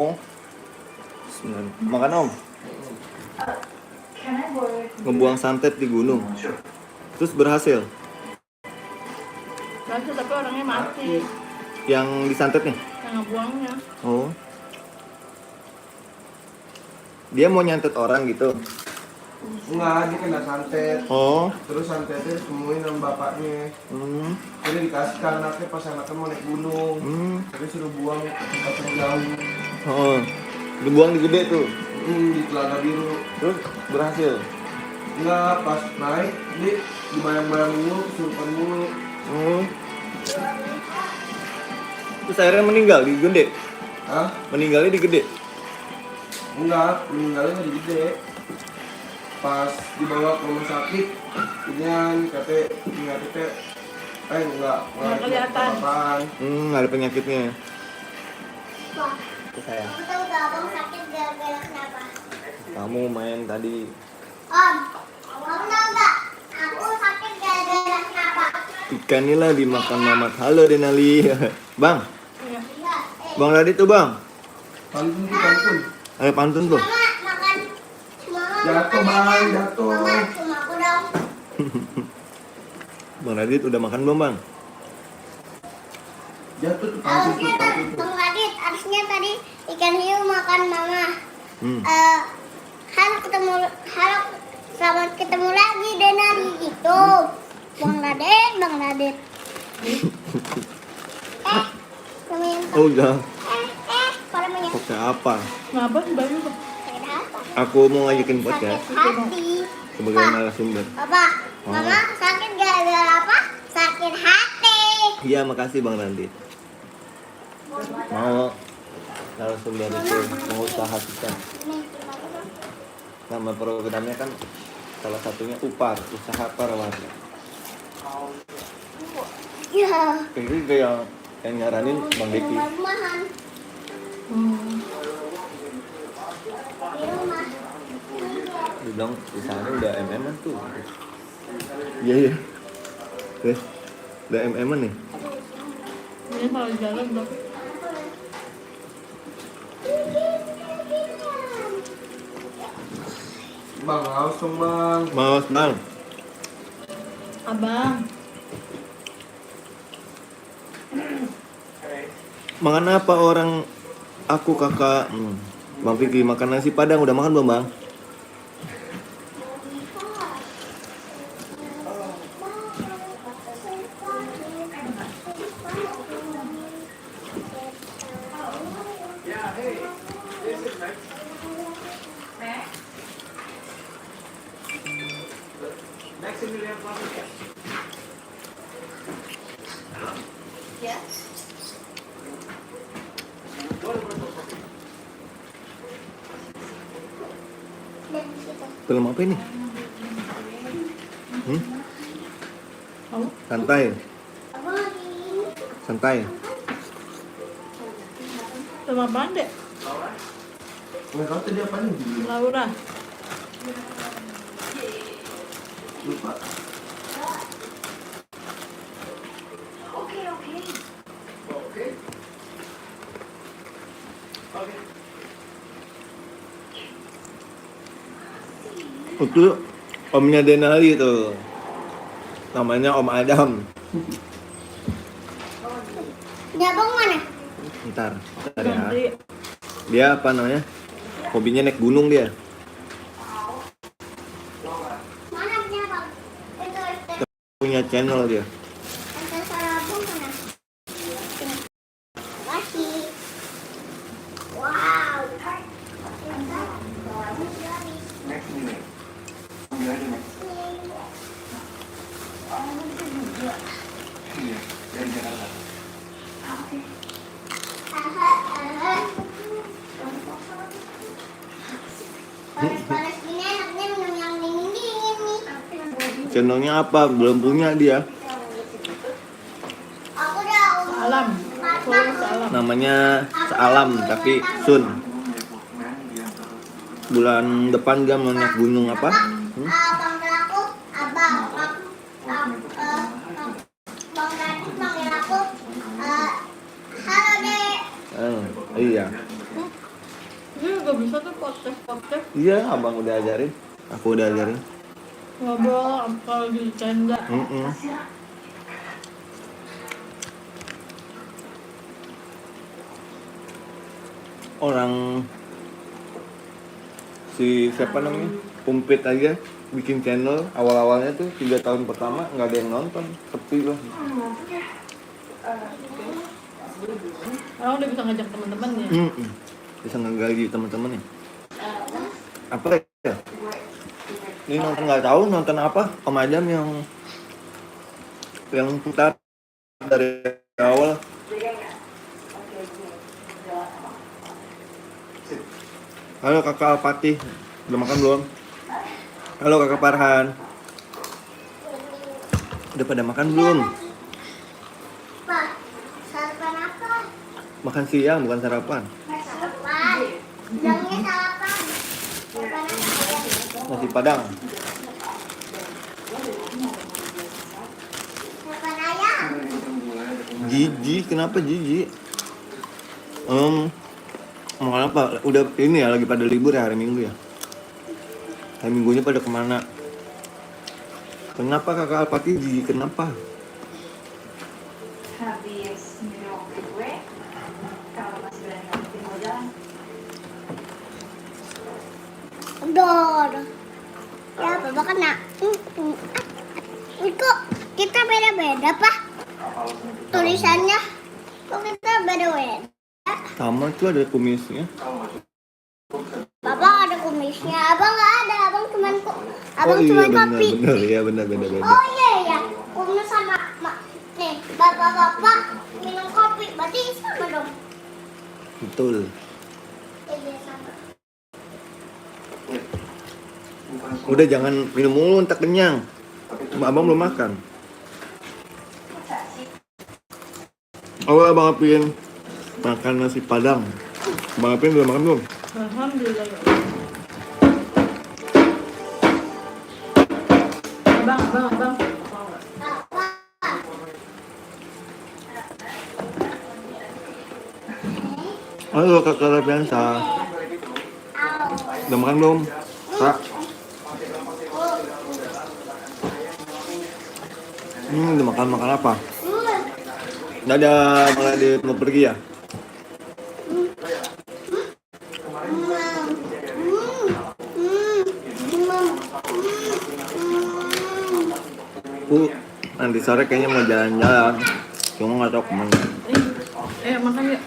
Oh, makan om. Ngebuang santet di gunung. Terus berhasil. Berhasil tapi orangnya mati. Yang disantet nih? Yang ngebuangnya. Oh. Dia mau nyantet orang gitu? Enggak, dia kena santet. Oh. Terus santetnya ditemuin sama bapaknya. Jadi dikasih ke anaknya pas anaknya mau naik gunung. Tapi suruh buang tempat yang jauh. Oh. Dibuang di gede tuh. Di Telaga Biru. Terus berhasil. Enggak, pas naik dia dibayang-bayang mulu, kesurupan mulu. Oh. Terus akhirnya meninggal di gede? Hah? Meninggalnya di gede? Enggak, meninggalnya di gede. Pas dibawa ke rumah sakit, kemudian penyakitnya enggak kelihatan. apa-apaan. Nggak ada penyakitnya. Wah, Itu saya. kamu tahu gak abang sakit gara-gara kenapa? Kamu main tadi. Om, kamu tahu gak? Aku sakit gara-gara kenapa? Ikan nila dimakan Mamat. Halo Denali. Bang, Iya. Iya, Bang Radit tuh bang. Pantun tuh pantun. Ada pantun tuh. Mama makan. Mama Jatuh, makan Bang, aja. jatuh. Mama, cuma aku dong. Bang Radit udah makan belum bang? Jatuh tuh pantun tuh Harusnya pantun tuh. Bang Radit, harusnya tadi ikan hiu makan mama. Hmm. Halo, selamat ketemu lagi Denali gitu. Bang Radit, Bang Radit. Namanya Oh udah. kalau namanya Pakai apa? Ngapa sih Bayu? kayak apa? Aku mau ngajakin podcast Sakit hati. sebagai narasumber. Papa, Oh. Mama sakit gara-gara apa? Sakit hati. Iya makasih Bang Radit. Mau narasumber itu mau usaha kita. Nih, terima kasih. Nama programnya kan salah satunya UPAR, usaha perwarna. Ya, Ini kayak yang nyaranin Bang Deki. rumah-rumahan di rumah. Dia bilang usahanya udah MM-an tuh. Iya iya. Udah MM-an nih. Ini kalau jalan dong. Bang, haus dong bang. Mau senang. Abang. Makan apa orang aku kakak Bang Fikri makan nasi padang udah makan belum bang? Ya. Dan situ. Film apa ini? Kamu? Santai, Abang lagi ini. santai. Sama apaan dek? Nggak tahu tadi apa nih? Laura. Lupa. Itu omnya Denali tuh. Namanya Om Adam. Ini abang mana? Ntar ya. Ganti. Dia apa namanya? Hobinya naik gunung dia. Mana punya abang? Itu Punya channel dia. antar suara abang mana? Kasih. Wow. Panas gini enaknya minum yang dingin-dingin nih. Channelnya apa? Belum punya dia. Aku udah Salam. Follow salam. Namanya Sealam tapi Sun. Bulan depan dia mau naik gunung apa? panggil aku abang. Bang Radit panggil aku halo dek. Iya. juga bisa tuh podcast. Iya, abang udah ajarin. Aku udah ajarin. Ngobrol kalau di tenda. Orang si siapa namanya Umpit aja bikin channel awal-awalnya tuh 3 tahun pertama nggak ada yang nonton, sepi lah. Orang udah bisa ngajak teman-teman ya. Bisa ngegaji teman-teman ya. Apa ya? Ini nonton nggak tahu nonton apa? Om Adam yang putar dari awal. Halo kakak Alpati, udah makan belum? Halo kakak Farhan, udah pada makan belum? Pak, sarapan apa? Makan siang bukan sarapan. Sarapan. Bilangnya sarapan. Sarapan apa? Nasi Padang. Sarapan ayam. Jijik, kenapa jijik? Makan apa? Udah ini ya lagi pada libur ya hari Minggu ya. Hari Minggunya pada kemana? Kenapa kakak Alpati jijik? Kenapa? Habis minum gue, kalau masih berani lanjutin mau jalan. Aduh. Ya, Bapak kena. Kok kita beda-beda, Pak? Tulisannya. Kok kita beda-beda? Sama tuh ada kumisnya. Bapak ada kumisnya. Abang nggak ada. Abang cuman Oh iya cuman kopi. benar, iya benar. Oh iya ya. Kumis sama nih, bapak-bapak minum kopi. Berarti sama dong. Betul. Iya sama. Udah jangan minum mulu, entar kenyang. Abang belum makan. Oh abang Apin makan nasi Padang. Abang Apin udah makan belum? Alhamdulillah ya. Abang. Halo kakak Rafiansa. Udah makan belum? Kak. Udah makan apa? Dadah, Bang Adit mau pergi ya? Nanti sore kayaknya mau jalan-jalan. Cuma nggak tahu kemana. Makan yuk.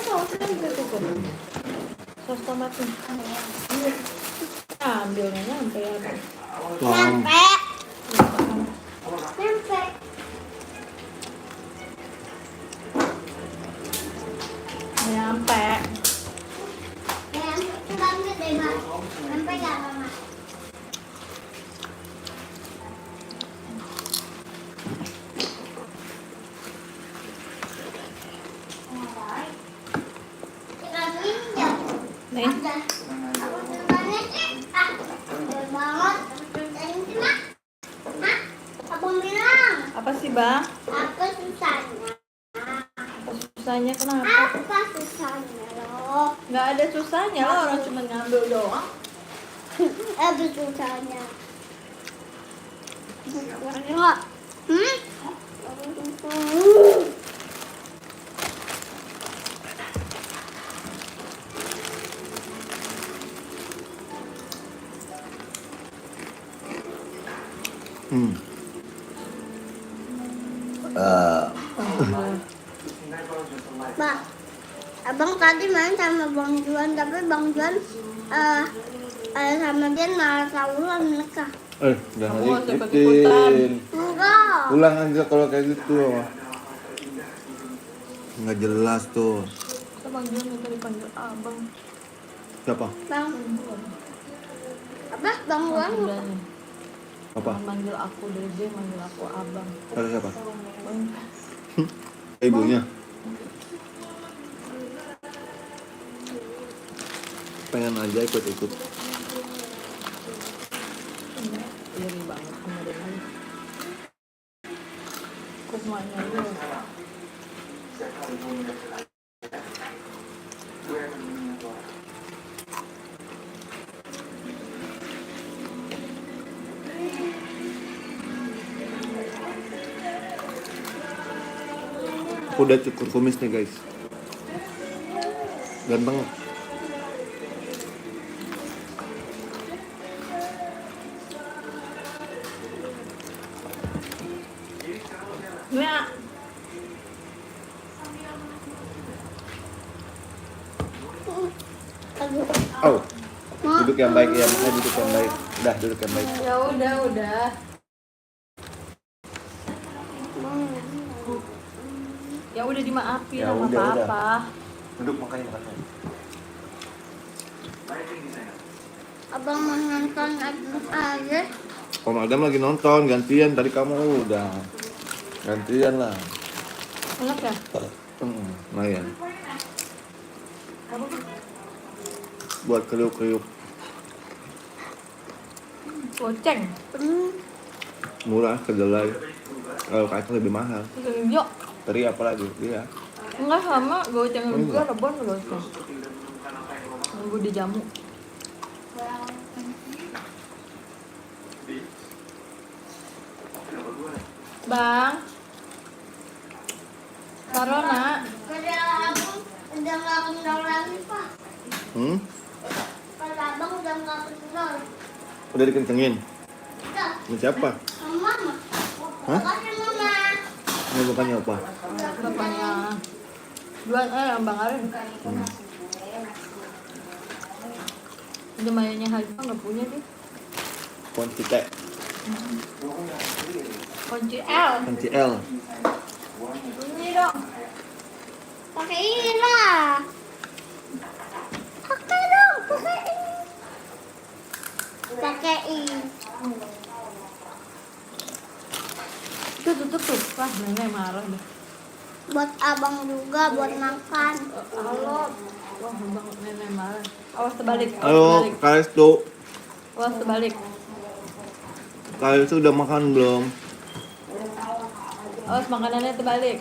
Sausnya bisa cukup. Saus tomatnya. Ambilnya nyampe ya. Nyampe. Nyampe. Banget deh, Bang. Nyampe nggak, Mama? Nih. Abang bilang, Apa sih, Bang? apa susahnya? Susahnya kenapa? Apa susahnya loh? Nggak ada susahnya lah, orang cuma ngambil doang. Apa susahnya? Enggak. Bah, abang tadi main sama Bang Juan, tapi Bang Juan sama dia nggak tawuran mereka. Jangan Kamu nggak usah ikut-ikutan. ikutin. Enggak. Pulang aja kalau kayak gitu. Nggak jelas tuh. Kita panggil minta dipanggil abang. Siapa? Bang. Apa? Bang Juan. Udah nih. Apa? Manggil aku Dede, manggil aku abang. Kata siapa? Bang. Ibunya. Pengen aja ikut-ikut. Iri banget sama dia. ke semuanya itu. Aku udah cukur kumis nih guys. Ganteng. Ya, Aduh. Oh, duduk yang baik ya, makanya duduk yang baik. Udah, duduk yang baik. ya udah. Ya udah dimaafin, Ya sama udah, apa-apa. Duduk makanya makan. Abang mau nonton aja. Om Adam lagi nonton, gantian. Tadi kamu udah gantian lah. Enak ya? Lumayan. Apa? Buat kriuk-kriuk. Goceng. Murah, kedelai. Kalau kacang lebih mahal. Goceng hijau. Teri apa lagi? Iya. Enggak sama, goceng Oh, juga, enggak. rebon goceng. Nunggu di jamu. Bang. Taruh nak. Kata abang udah nggak kendor lagi pak. Kata abang udah nggak kendor. Udah dikencengin. Udah. Ini siapa? Sama mama. Hah? Kasih mama. Ini bukannya apa? Bapaknya Juan, Bang Arin. Udah mayanya Haji nggak punya dia. Kunci T. Kunci L. Kunci L. Ini dong. Pakai ini lah. Pakai dong. Pakai ini. Pakai ini. Tutup. Wah, nenek marah deh. Buat abang juga buat makan. Halo. Wah, bang nenek marah. Awas terbalik. Halo, kalian tuh. Awas terbalik. Kalian tuh udah makan belum? Awas makanannya terbalik.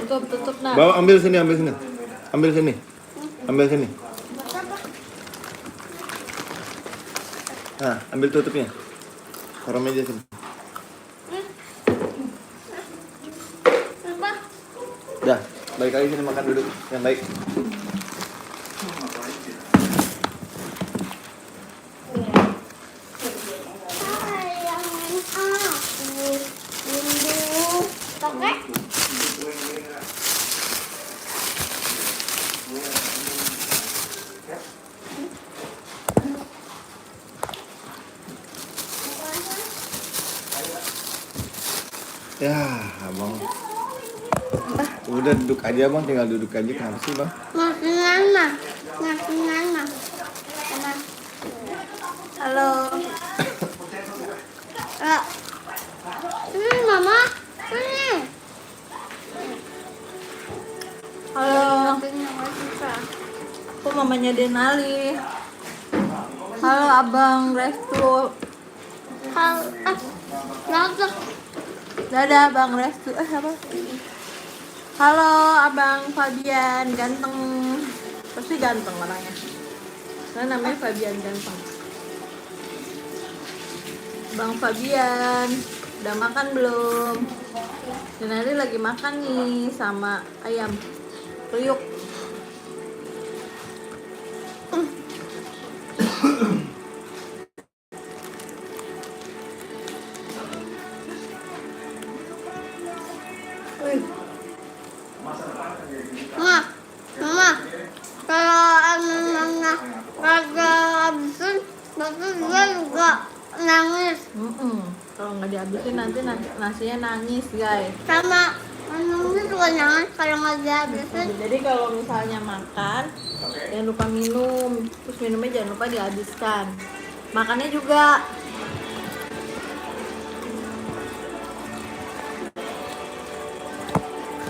Tutup nak. Bawa ambil sini. Ambil sini. Nah, ambil tutupnya. Taruh meja sini. Apa? Dah, balik lagi sini makan duduk yang baik. Sayang aku rindu. Pakai. Ya, abang. Udah duduk aja bang, tinggal duduk aja. Kenapa sih bang? Ngasih mama. Halo. Mama. Sini. Halo. Aku mamanya Denali. Halo Abang Restu. Halo. Langsung. Dadah Bang Restu. Apa? Halo Abang Fabian, ganteng. Pasti ganteng orangnya. Karena namanya Fabian ganteng. Bang Fabian, udah makan belum? Denali lagi makan nih sama ayam kriuk. Mama, kalau anaknya kagak habisin, berarti dia juga nangis. Kalau nggak dihabisin nanti nasinya nangis guys. Sama anaknya juga nangis kalau nggak dihabisin. Jadi kalau misalnya makan jangan lupa minum, terus minumnya jangan lupa dihabiskan. Makannya juga.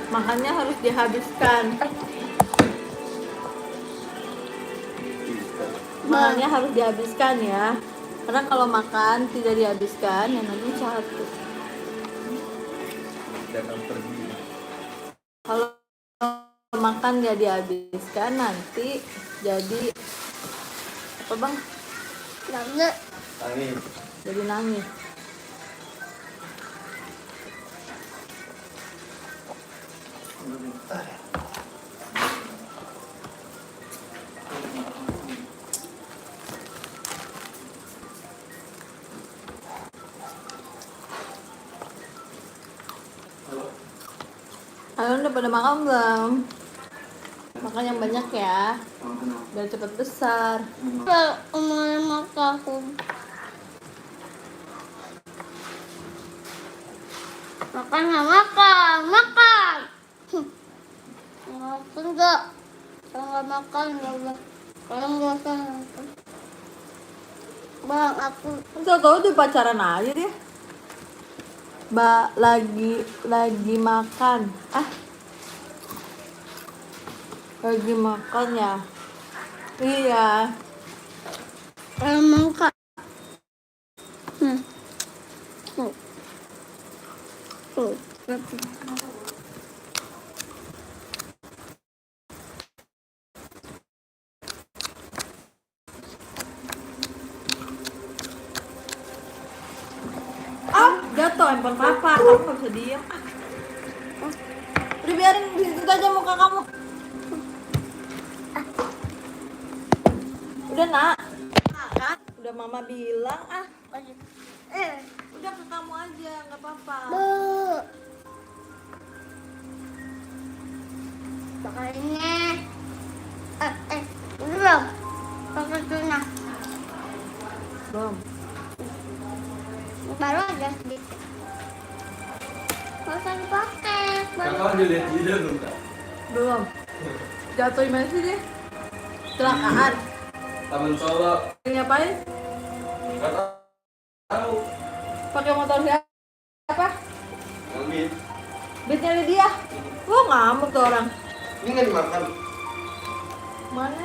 Makannya harus dihabiskan. Makannya harus dihabiskan ya. Karena kalau makan tidak dihabiskan, yang nanti satu. Datang pergi. Kalau makan nggak dihabiskan, nanti jadi apa bang? Nangis. Tangis. Jadi nangis. Kalian udah pada makan belum? Makan yang banyak ya, biar cepat besar. Umur tahun. Makan ya makan, makan. Makan enggak? Kalau nggak makan nggak boleh. Kalau nggak makan. Bang, aku Tahu-tahu tuh pacaran aja dia. Mbak lagi makan. Lagi makan ya. Iya. mau kak. Tuh. Jatuh handphone papa. Kamu nggak bisa diem. Udah biarin di situ aja muka kamu. Udah nak. Kan? Udah mama bilang udah ke kamu aja, nggak apa-apa. Pakai ini. Belum. Pakai tuna. Belum. Baru aja sedikit. Nggak usah dipakai. Kakak dilihat video belum kak? Belum. Jatuh di mana sih dia? Kecelakaan. Taman Solo. Ngapain? Nggak tahu. Pakai motor siapa? Ngambil. Beatnya dia. Wah ngamuk tuh orang. Ini nggak dimakan. Mana?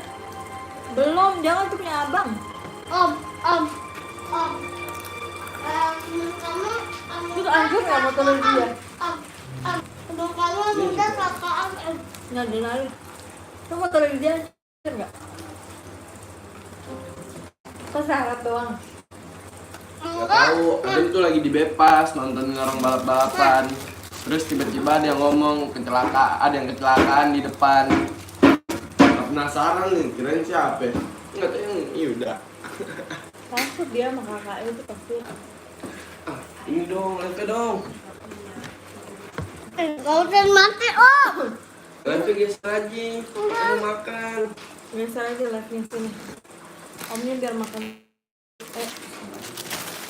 Belum, jangan tuh punya abang. Om. Kamu Itu anggur nggak motor dia? Om, kamu minta kakak Om. Nggak denari. Itu motor dia anggur nggak? Kok syarat doang? Nggak tahu. Adem tuh lagi di Bepas nonton orang balap-balapan. Terus tiba-tiba dia ngomong ada yang kecelakaan di depan. Nggak penasaran nih, kirain siapa? Nggak tahu yang Yuda. Takut dia sama kakaknya itu pasti. Ini dong, lantai dong. Kau udah mati Om. Lantai geser aja. Mau makan. Geser aja live-nya sini. Omnya biar makan.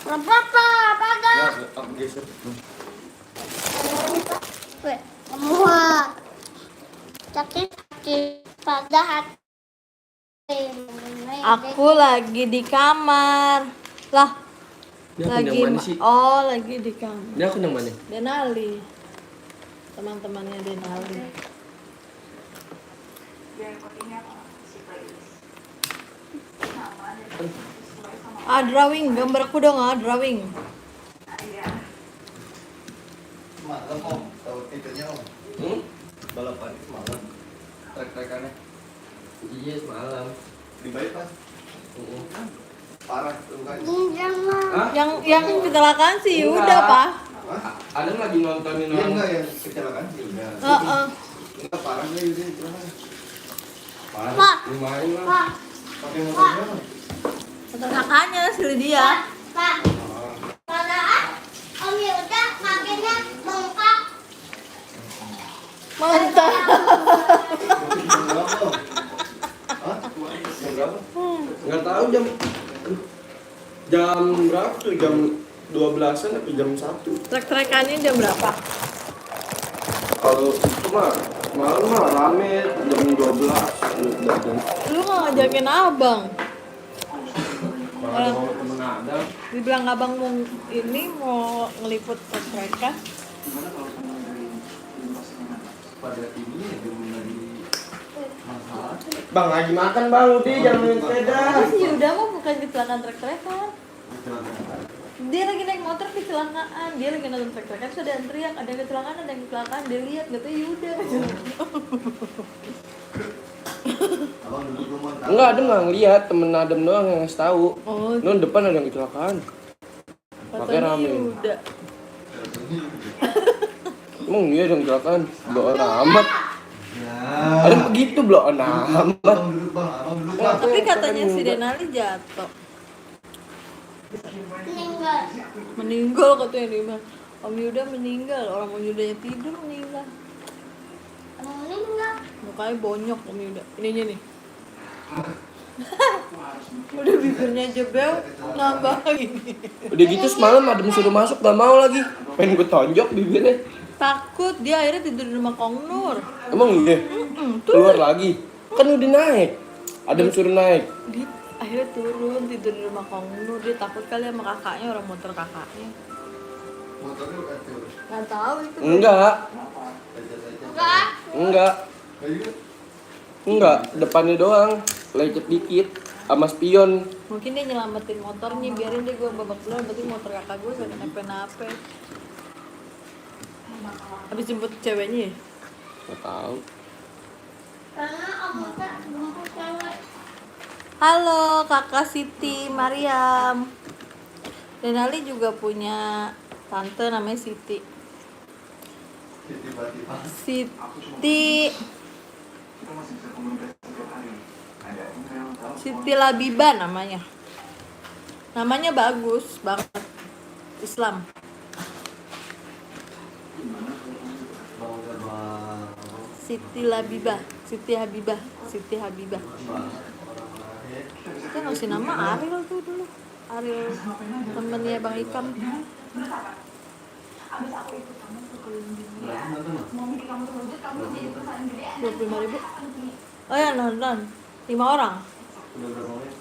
Nggak apa-apa, pada. Ya, aku geser. Semua sakit pada hati. Aku lagi di kamar. Lah, Dia akun lagi yang mana sih? lagi di kamar. Dia akun yang mana? Denali. Teman-temannya Denali. Biar kau ingat si playlist. Nama dan sesuai sama Drawing, gambar aku dong drawing. iya. Malam om, tahu tidurnya om. Balapan malam. Trek-trekannya. Iya, semalam. Di bypass. Parah tuh kan. Jangan. Hah? Yang kecelakaan sih Enggak. udah pak. Hah? Ada lagi nontonin Iya orang. enggak yang kecelakaan sih enggak. Enggak parahnya itu kecelakaan. Parah, Pak. lumayan lah. Pak, Pakai motor berapa? Kecelakaannya si dia. Pak. Padahal Om Yuda kakinya bengkak. Mantap. Jam berapa om? Hah? Jam berapa? Nggak tahu jam berapa tuh? Jam 12-an atau jam 1? Trek-trekannya jam berapa? Kalau itu mah malam mah rame jam 12. Lu nggak ngajakin abang? Kalau mau temen ada. Dibilang abang mau ngeliput trek-trekan. Pada ini belum lagi masalah. Bang lagi makan bang, Udi jangan main sepeda. Terus Yuda mah bukan kecelakaan trek-trekan. Dia lagi naik motor kecelakaan, dia lagi nonton trek-trekan, terus ada yang teriak, ada yang kecelakaan, dia lihat, gak tau Yuda. Abang duduk rumah. Enggak, Adem nggak ngeliat, temen Adem doang yang ngasih tahu. Oh, Nun depan ada yang kecelakaan. Pakai katanya rame. Yuda. Emang dia yang kecelakaan? Bloon amat. Ya. Adem begitu bloon amat. Abang duduk bang, abang duduk bang. Tapi katanya si Denali jatuh. Meninggal katanya dia mah. Om Yuda meninggal, orang Om Yudanya tidur meninggal. Meninggal. Mukanya bonyok Om Yuda. Ininya nih. Udah bibirnya jebel, nambah ini. Udah gitu semalam Adem suruh masuk gak mau lagi. Pengen gue tonjok bibirnya. Takut dia akhirnya tidur di rumah Kong Nur. Emang iya? Tuh. Keluar lagi. Kan udah naik. Adem suruh naik. Dia akhirnya turun tidur di rumah Kong Nur. Dia takut kali sama kakaknya, orang motor kakaknya. Motornya kacau. Nggak tahu itu. Enggak. Enggak. Enggak. Enggak. Depannya doang. Lecet dikit. Sama spion. Mungkin dia nyelamatin motornya, biarin deh gue babak belur, berarti motor kakak gue gak kenapa-napa. Habis jemput ceweknya ya? Gak tahu. Karena kamu tak jemput cewek. Halo kakak Siti Mariam. Denali juga punya tante namanya Siti. Tiba-tiba. Siti Siti Labiba namanya. Namanya bagus banget. Islam. Bang udah bang. Siti Labiba, Siti Habibah, Siti Habibah. Kita ngasih nama Ariel tuh dulu. Ariel temennya Bang Ikam. Abis aku ikut kamu tuh keliling Berapa nonton bang? mau bikin kamu tuh lanjut, kamu jadi perusahaan gedean. 25.000. Oh ya nonton 5 orang. Udah berapa menit?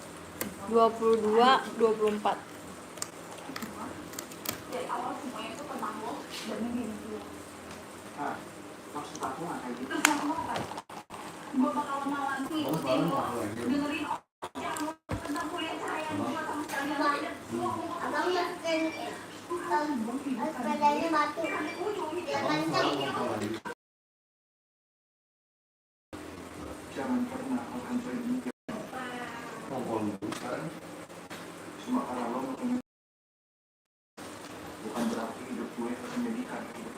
22, 24. Dari awal semuanya itu tentang lo dan gini dulu. Maksud aku nggak kayak gitu. Terus kamu mau apa? Gue bakal lama-lama Bang ngikutin semalam lo, apa lagi? dengerin omongan lo tentang kuliah saya yang cuma sama sekali nggak belajar. Semua aku mau Abang makan sepedanya batu. Dia kenceng. Jangan pernah kau hancurin mimpi. Ngomong dulu sekarang. Cuma karena lo mau punya. Bukan berarti hidup gue harus menjadikan hidup.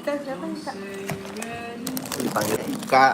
Ika siapa Ika? Dipanggil Ika.